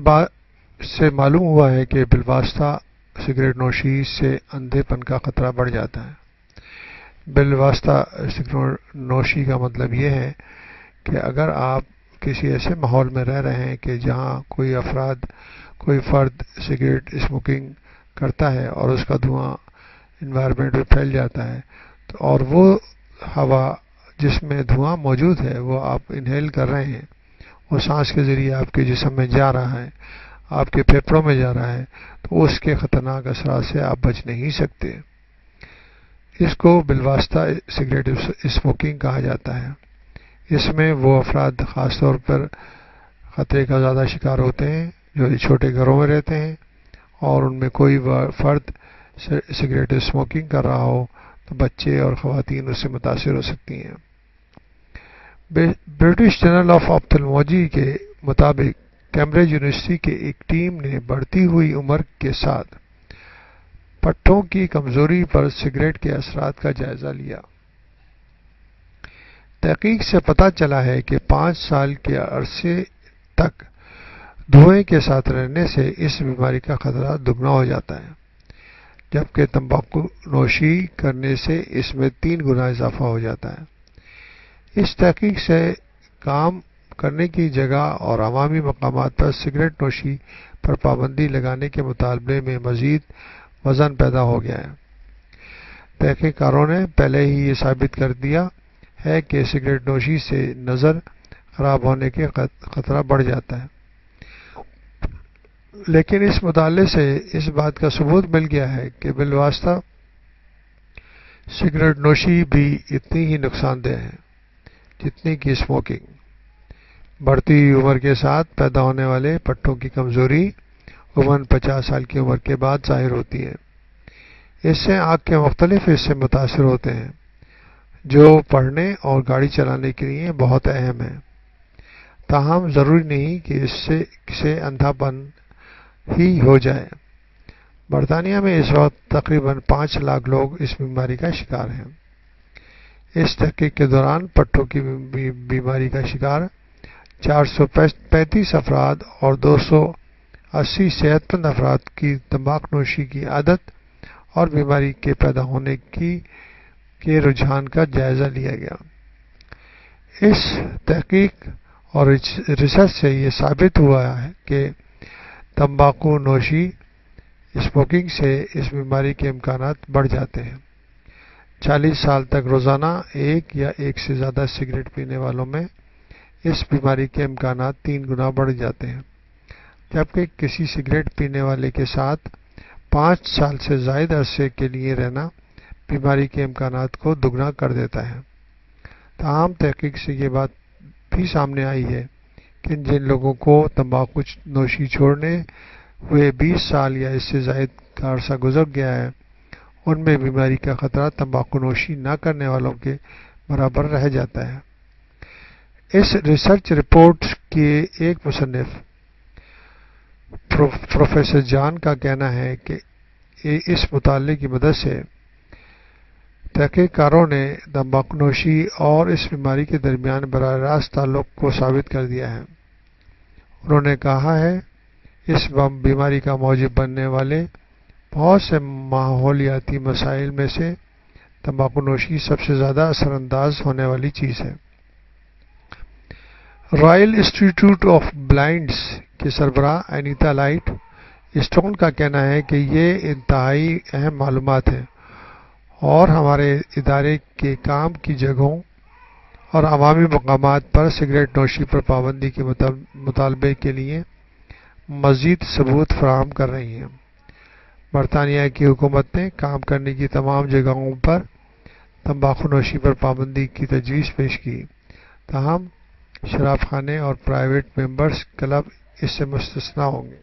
بات سے معلوم ہوا ہے کہ بالواسطہ سگریٹ نوشی سے اندھے پن کا خطرہ بڑھ جاتا ہے۔ بالواسطہ سگریٹ نوشی کا مطلب یہ ہے کہ اگر آپ کسی ایسے ماحول میں رہ رہے ہیں کہ جہاں کوئی فرد سگریٹ اسموکنگ کرتا ہے اور اس کا دھواں انوائرمنٹ میں پھیل جاتا ہے اور وہ ہوا جس میں دھواں موجود ہے وہ آپ انہیل کر رہے ہیں، وہ سانس کے ذریعے آپ کے جسم میں جا رہا ہے، آپ کے پھیپھڑوں میں جا رہا ہے، تو اس کے خطرناک اثرات سے آپ بچ نہیں سکتے۔ اس کو بالواسطہ سگریٹ اسموکنگ کہا جاتا ہے۔ اس میں وہ افراد خاص طور پر خطرے کا زیادہ شکار ہوتے ہیں جو چھوٹے گھروں میں رہتے ہیں اور ان میں کوئی فرد سگریٹ اسموکنگ کر رہا ہو تو بچے اور خواتین اس سے متاثر ہو سکتی ہیں۔ برٹش جرنل آف آپتھلمولوجی کے مطابق کیمبرج یونیورسٹی کی ایک ٹیم نے بڑھتی ہوئی عمر کے ساتھ پٹھوں کی کمزوری پر سگریٹ کے اثرات کا جائزہ لیا۔ تحقیق سے پتہ چلا ہے کہ 5 سال کے عرصے تک دھوئیں کے ساتھ رہنے سے اس بیماری کا خطرہ دگنا ہو جاتا ہے، جبکہ تمباکو نوشی کرنے سے اس میں 3 گنا اضافہ ہو جاتا ہے۔ اس تحقیق سے کام کرنے کی جگہ اور عوامی مقامات پر سگریٹ نوشی پر پابندی لگانے کے مطالبے میں مزید وزن پیدا ہو گیا ہے۔ تحقیق کاروں نے پہلے ہی یہ ثابت کر دیا ہے کہ سگریٹ نوشی سے نظر خراب ہونے کے خطرہ بڑھ جاتا ہے، لیکن اس مطالعے سے اس بات کا ثبوت مل گیا ہے کہ بالواسطہ سگریٹ نوشی بھی اتنی ہی نقصان دہ ہے جتنی کہ اسموکنگ۔ بڑھتی ہوئی عمر کے ساتھ پیدا ہونے والے پٹھوں کی کمزوری عموماً 50 سال کی عمر کے بعد ظاہر ہوتی ہے۔ اس سے آنکھ کے مختلف حصے متاثر ہوتے ہیں جو پڑھنے اور گاڑی چلانے کے لیے بہت اہم ہے، تاہم ضروری نہیں کہ اس سے اندھا پن ہی ہو جائے۔ برطانیہ میں اس وقت تقریباً 5 لاکھ لوگ اس بیماری کا شکار ہیں۔ اس تحقیق کے دوران پٹھوں کی بیماری کا شکار 435 افراد اور 280 صحت مند افراد کی تمباکو نوشی کی عادت اور بیماری کے پیدا ہونے کے رجحان کا جائزہ لیا گیا۔ اس تحقیق اور ریسرچ سے یہ ثابت ہوا ہے کہ تمباکو نوشی اسموکنگ سے اس بیماری کے امکانات بڑھ جاتے ہیں۔ 40 سال تک روزانہ ایک یا ایک سے زیادہ سگریٹ پینے والوں میں اس بیماری کے امکانات 3 گنا بڑھ جاتے ہیں، جبکہ کسی سگریٹ پینے والے کے ساتھ 5 سال سے زائد عرصے کے لیے رہنا بیماری کے امکانات کو دگنا کر دیتا ہے۔ تاہم تحقیق سے یہ بات بھی سامنے آئی ہے کہ جن لوگوں کو تمباکو نوشی چھوڑنے ہوئے 20 سال یا اس سے زائد کا عرصہ گزر گیا ہے، ان میں بیماری کا خطرہ تمباکو نوشی نہ کرنے والوں کے برابر رہ جاتا ہے۔ اس ریسرچ رپورٹ کے ایک مصنف پروفیسر جان کا کہنا ہے کہ اس مطالعے کی مدد سے تحقیق کاروں نے تمباکو نوشی اور اس بیماری کے درمیان براہ راست تعلق کو ثابت کر دیا ہے۔ انہوں نے کہا ہے اس بیماری کا موجب بننے والے بہت سے ماحولیاتی مسائل میں سے تمباکو نوشی سب سے زیادہ اثر انداز ہونے والی چیز ہے۔ رائل انسٹیٹیوٹ آف بلائنڈز کے سربراہ انیتا لائٹ اسٹون کا کہنا ہے کہ یہ انتہائی اہم معلومات ہے اور ہمارے ادارے کے کام کی جگہوں اور عوامی مقامات پر سگریٹ نوشی پر پابندی کے مطالبے کے لیے مزید ثبوت فراہم کر رہی ہیں۔ برطانیہ کی حکومت نے کام کرنے کی تمام جگہوں پر تمباکو نوشی پر پابندی کی تجویز پیش کی، تاہم شراب خانے اور پرائیویٹ ممبرز کلب اس سے مستثنیٰ ہوں گے۔